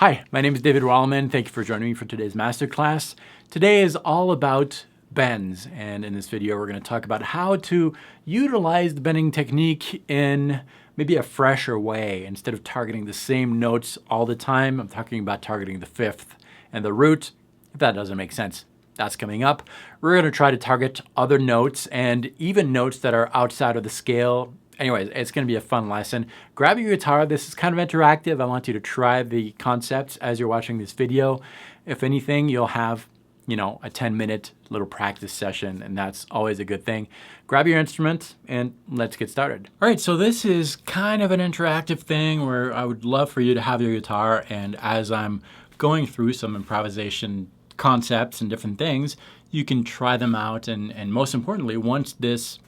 Hi, my name is David Wallimann. Thank you for joining me for today's masterclass. Today is all about bends, and in this video we're going to talk about how to utilize the bending technique in maybe a fresher way. Instead of targeting the same notes all the time, I'm talking about targeting the fifth and the root. If that doesn't make sense, that's coming up. We're going to try to target other notes and even notes that are outside of the scale. Anyways, it's going to be a fun lesson. Grab your guitar. This is kind of interactive. I want you to try the concepts as you're watching this video. If anything, you'll have, a 10-minute little practice session, and that's always a good thing. Grab your instrument and let's get started. All right, so this is kind of an interactive thing where I would love for you to have your guitar, and as I'm going through some improvisation concepts and different things, you can try them out, and most importantly, once this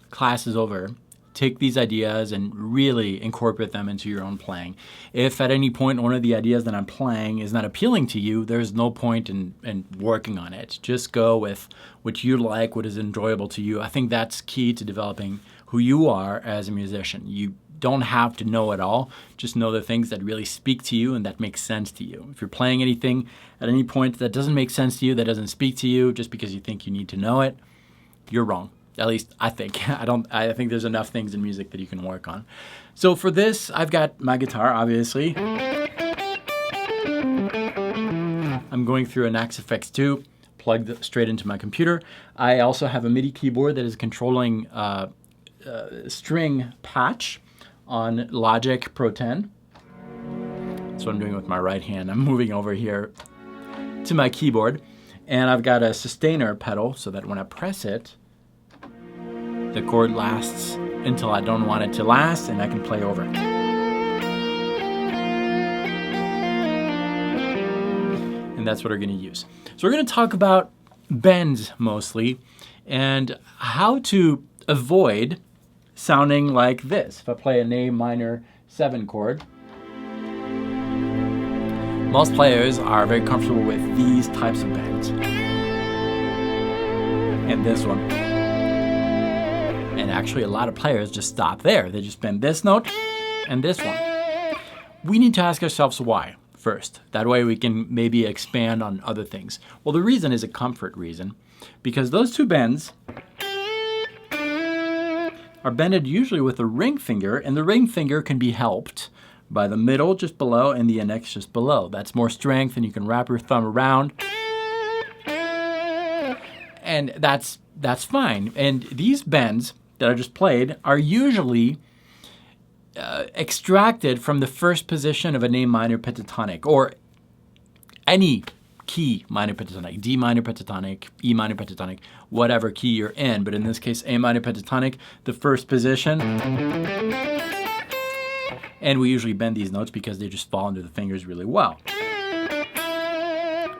class is over, take these ideas and really incorporate them into your own playing. If at any point one of the ideas that I'm playing is not appealing to you, there's no point in working on it. Just go with what you like, what is enjoyable to you. I think that's key to developing who you are as a musician. You don't have to know it all. Just know the things that really speak to you and that make sense to you. If you're playing anything at any point that doesn't make sense to you, that doesn't speak to you, just because you think you need to know it, you're wrong. At least I think. I think there's enough things in music that you can work on. So for this, I've got my guitar, obviously. I'm going through an XFX2, plugged straight into my computer. I also have a MIDI keyboard that is controlling string patch on Logic Pro 10. That's what I'm doing with my right hand. I'm moving over here to my keyboard, and I've got a sustainer pedal so that when I press it, the chord lasts until I don't want it to last, and I can play over it. And that's what we're going to use. So we're going to talk about bends mostly, and how to avoid sounding like this. If I play an A minor 7 chord, most players are very comfortable with these types of bends. And this one. And actually, a lot of players just stop there. They just bend this note and this one. We need to ask ourselves why first. That way we can maybe expand on other things. Well, the reason is a comfort reason, because those two bends are bended usually with the ring finger, and the ring finger can be helped by the middle just below and the index just below. That's more strength, and you can wrap your thumb around. And that's fine. And these bends that I just played are usually extracted from the first position of an A minor pentatonic, or any key minor pentatonic, D minor pentatonic, E minor pentatonic, whatever key you're in. But in this case, A minor pentatonic, the first position. And we usually bend these notes because they just fall under the fingers really well.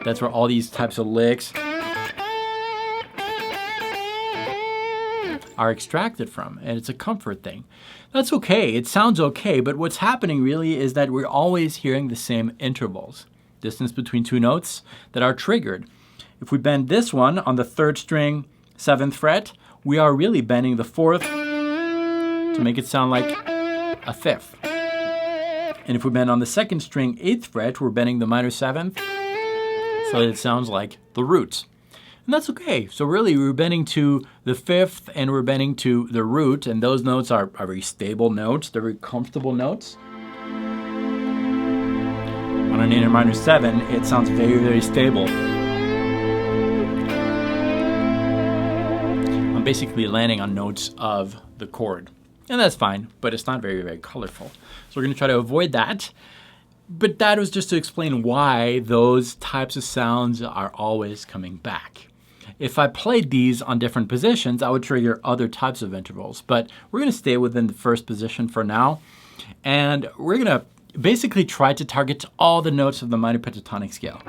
That's where all these types of licks are extracted from, and it's a comfort thing. That's okay, it sounds okay, but what's happening really is that we're always hearing the same intervals, distance between two notes that are triggered. If we bend this one on the 3rd string, 7th fret, we are really bending the 4th to make it sound like a 5th. And if we bend on the 2nd string, 8th fret, we're bending the minor 7th so that it sounds like the root. And that's okay. So really, we're bending to the 5th and we're bending to the root, and those notes are very stable notes. They're very comfortable notes. On an A minor 7, it sounds very, very stable. I'm basically landing on notes of the chord. And that's fine, but it's not very, very colorful. So we're going to try to avoid that. But that was just to explain why those types of sounds are always coming back. If I played these on different positions, I would trigger other types of intervals. But we're going to stay within the first position for now. And we're going to basically try to target all the notes of the minor pentatonic scale.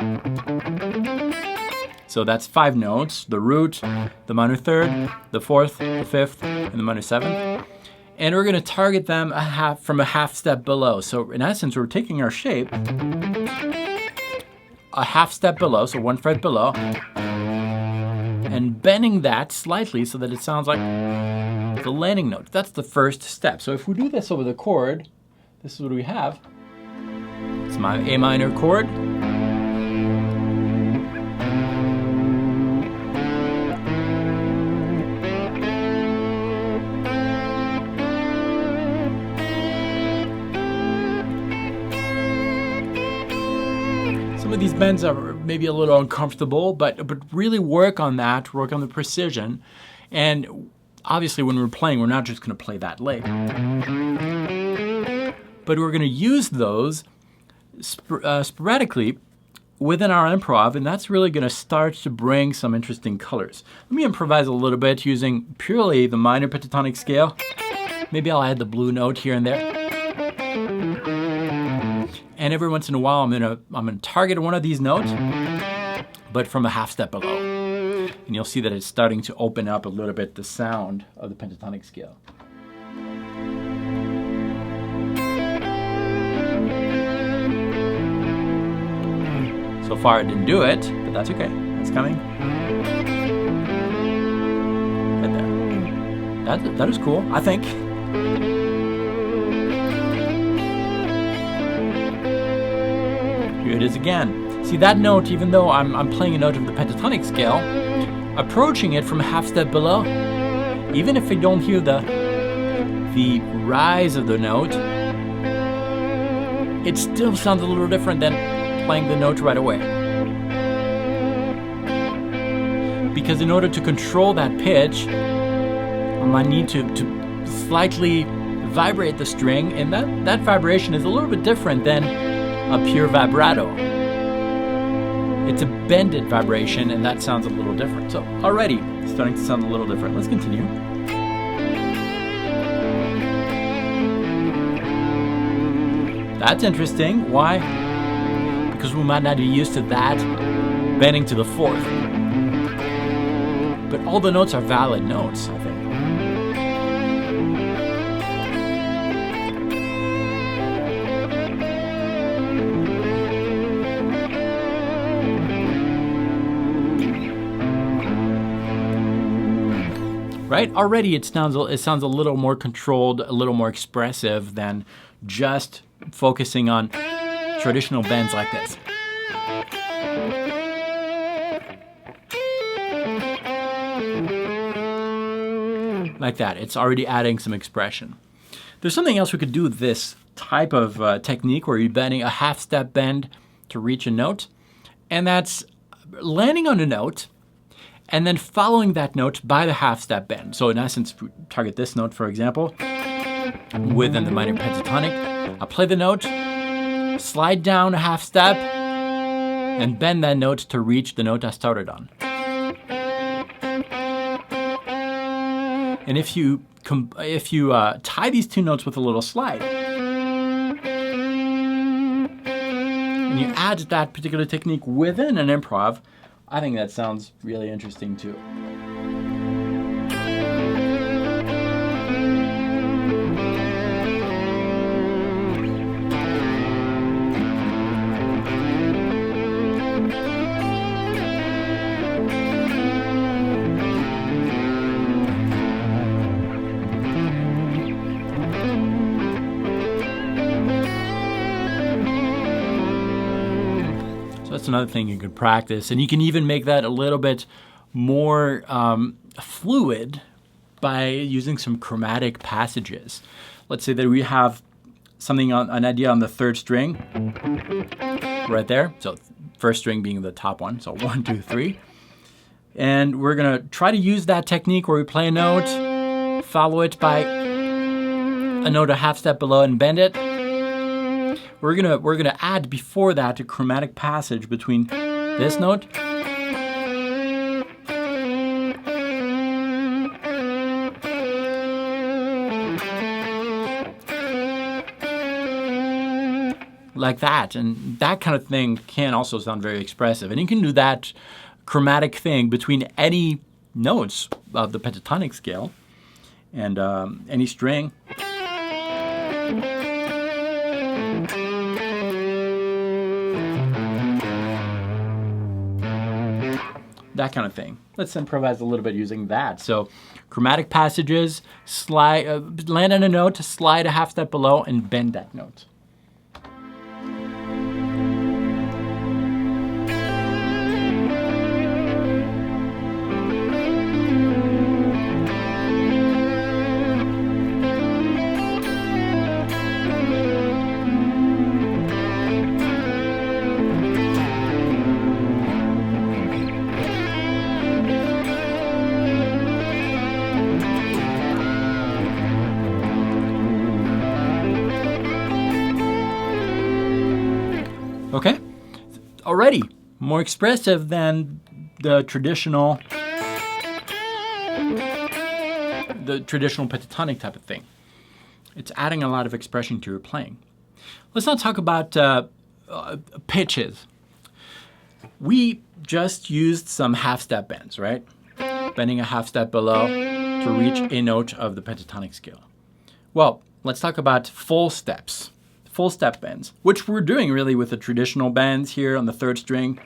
So that's 5 notes: the root, the minor 3rd, the 4th, the 5th, and the minor 7th. And we're going to target them from a half step below. So in essence, we're taking our shape a half step below, so 1 fret below, and bending that slightly so that it sounds like the landing note. That's the first step. So if we do this over the chord, this is what we have. It's my A minor chord. Some of these bends are maybe a little uncomfortable, but really work on that, work on the precision. And obviously when we're playing, we're not just going to play that lick, but we're going to use those sporadically within our improv, and that's really going to start to bring some interesting colors. Let me improvise a little bit using purely the minor pentatonic scale. Maybe I'll add the blue note here and there. And every once in a while, I'm gonna target one of these notes, but from a half step below. And you'll see that it's starting to open up a little bit the sound of the pentatonic scale. So far, it didn't do it, but that's okay. It's coming. Right there. That is cool, I think. Here it is again. See that note, even though I'm playing a note of the pentatonic scale, approaching it from a half step below, even if I don't hear the rise of the note, it still sounds a little different than playing the note right away. Because in order to control that pitch, I might need to slightly vibrate the string, and that vibration is a little bit different than a pure vibrato. It's a bended vibration, and that sounds a little different. So already it's starting to sound a little different. Let's continue. That's interesting. Why? Because we might not be used to that bending to the fourth. But all the notes are valid notes, I think. Right? Already it sounds a little more controlled, a little more expressive than just focusing on traditional bends like this. Like that. It's already adding some expression. There's something else we could do with this type of technique where you're bending a half step bend to reach a note, and that's landing on a note and then following that note by the half step bend. So in essence, target this note, for example, within the minor pentatonic. I'll play the note, slide down a half step, and bend that note to reach the note I started on. And if you tie these two notes with a little slide, and you add that particular technique within an improv, I think that sounds really interesting too. That's another thing you could practice, and you can even make that a little bit more fluid by using some chromatic passages. Let's say that we have something an idea on the third string, right there. So first string being the top one, so 1, 2, 3, and we're gonna try to use that technique where we play a note, follow it by a note a half step below, and bend it. We're gonna add before that a chromatic passage between this note like that, and that kind of thing can also sound very expressive. And you can do that chromatic thing between any notes of the pentatonic scale and any string. That kind of thing. Let's improvise a little bit using that. So chromatic passages, slide, land on a note, slide a half step below, and bend that note. Okay? Already more expressive than the traditional pentatonic type of thing. It's adding a lot of expression to your playing. Let's now talk about pitches. We just used some half-step bends, right? Bending a half step below to reach a note of the pentatonic scale. Well, let's talk about full steps, full step bends, which we're doing really with the traditional bends here on the third string,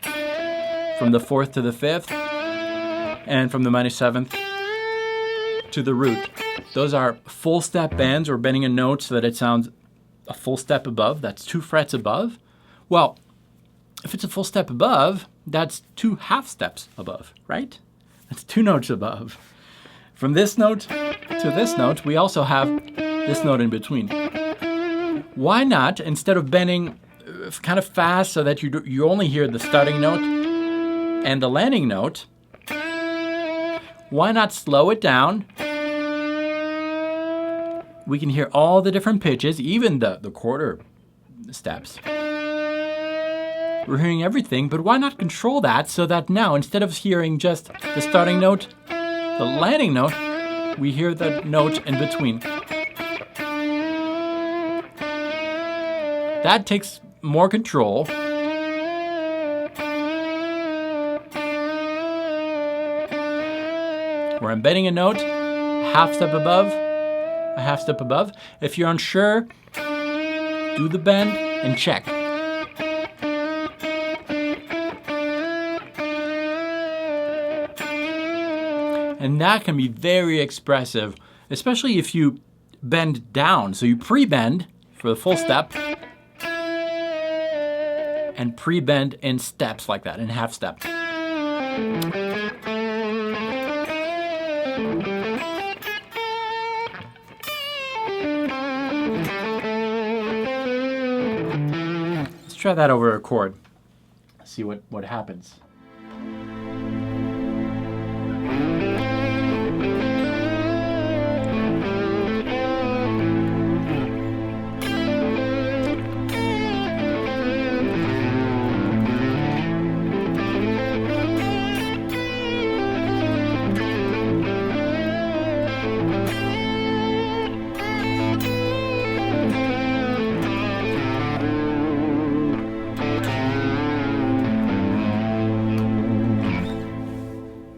from the fourth to the fifth, and from the minor seventh to the root. Those are full step bends. We're bending a note so that it sounds a full step above. That's 2 frets above. Well, if it's a full step above, that's 2 half steps above, right? That's 2 notes above. From this note to this note, we also have this note in between. Why not, instead of bending kind of fast so that you only hear the starting note and the landing note, why not slow it down? We can hear all the different pitches, even the quarter steps. We're hearing everything, but why not control that so that now, instead of hearing just the starting note, the landing note, we hear the note in between. That takes more control. We're embedding a note, a half step above. If you're unsure, do the bend and check. And that can be very expressive, especially if you bend down. So you pre-bend for the full step and pre-bend in steps like that, in half step. Let's try that over a chord. See what happens.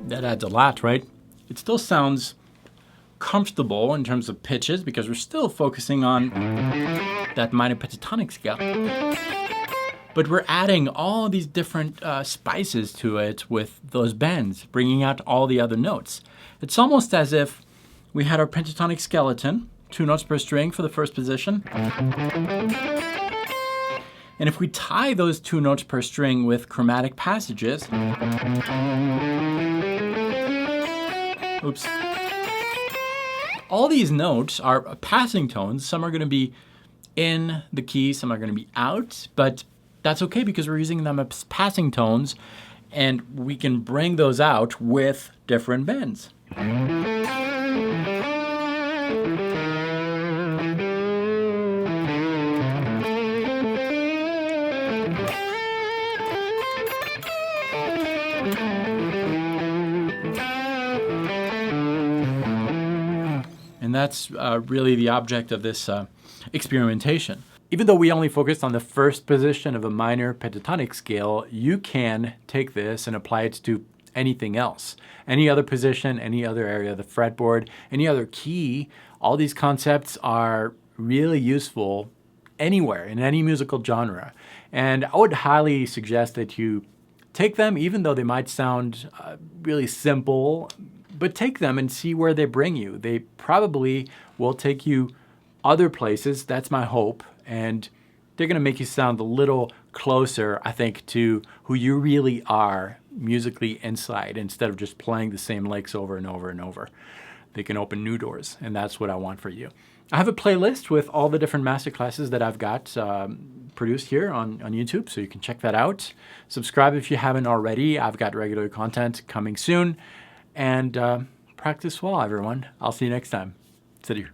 That adds a lot, right? It still sounds comfortable in terms of pitches because we're still focusing on that minor pentatonic scale. But we're adding all these different spices to it with those bends, bringing out all the other notes. It's almost as if we had our pentatonic skeleton, 2 notes per string for the first position. And if we tie those 2 notes per string with chromatic passages, all these notes are passing tones. Some are going to be in the key, some are going to be out, but that's okay because we're using them as passing tones and we can bring those out with different bends. And that's really the object of this experimentation. Even though we only focused on the first position of a minor pentatonic scale, you can take this and apply it to anything else. Any other position, any other area of the fretboard, any other key. All these concepts are really useful anywhere, in any musical genre. And I would highly suggest that you take them, even though they might sound really simple, but take them and see where they bring you. They probably will take you other places, that's my hope, and they're going to make you sound a little closer, I think, to who you really are musically inside, instead of just playing the same licks over and over and over. They can open new doors, and that's what I want for you. I have a playlist with all the different masterclasses that I've got produced here on YouTube, so you can check that out. Subscribe if you haven't already. I've got regular content coming soon. And practice well, everyone. I'll see you next time. Salut.